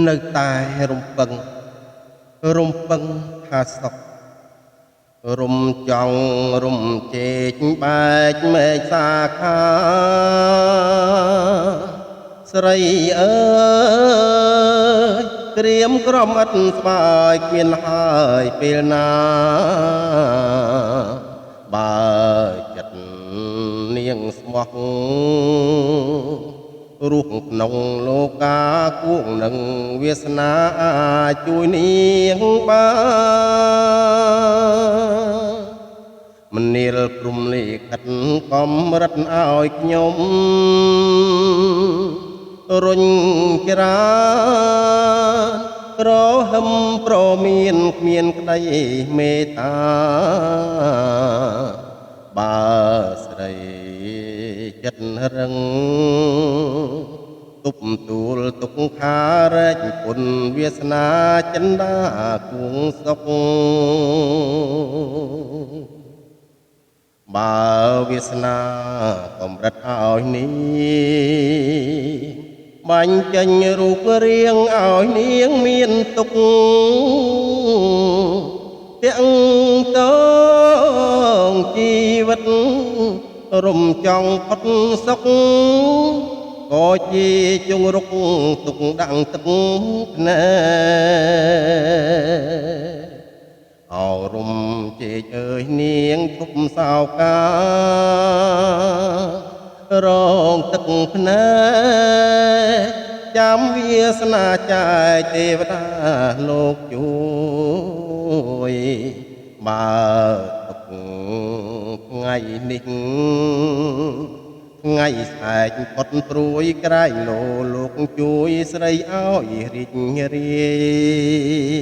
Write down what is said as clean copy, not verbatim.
នៅតែរំពឹងថាសុខរំចង់រំជែកបែកមេឃសាខាស្រីអើយក្រៀមក្រំឥតស្បើយគ្មានហើយពេលណាបើចិត្តនាងស្មោះរស់ក្នុងលោកាគួងនឹងវាសនាអាចជួយនាងបានមនាលព្រំលិខិតកំរិតឲ្យខ្ញុំរុញច្រានក្រហឹមប្រមានគ្មានក្តីមេត្តាបើស្រីចិត្តរឹងទប់ទូលទុកខារែកពុនវាសនាចិន្តាគួងសុខបើវាសនាកំរិតឲ្យនេះបាញ់ចេញរូបរាងឲ្យនាងមានទុកទាំងតងជីវិតរំចង់ផុតសុខក៏ជាជងរុកទុកដាំងទឹកភ្នែអោរំជែកអើយនាងឈប់សោការងទឹកភ្នែចាំវាសនាចាយទេវតាលោកជួយបើទុកថ្ងៃនេះថ្ងៃស្អែកផុតព្រួយក្រែងលោលោកជួយស្រីឲ្យរីករាយ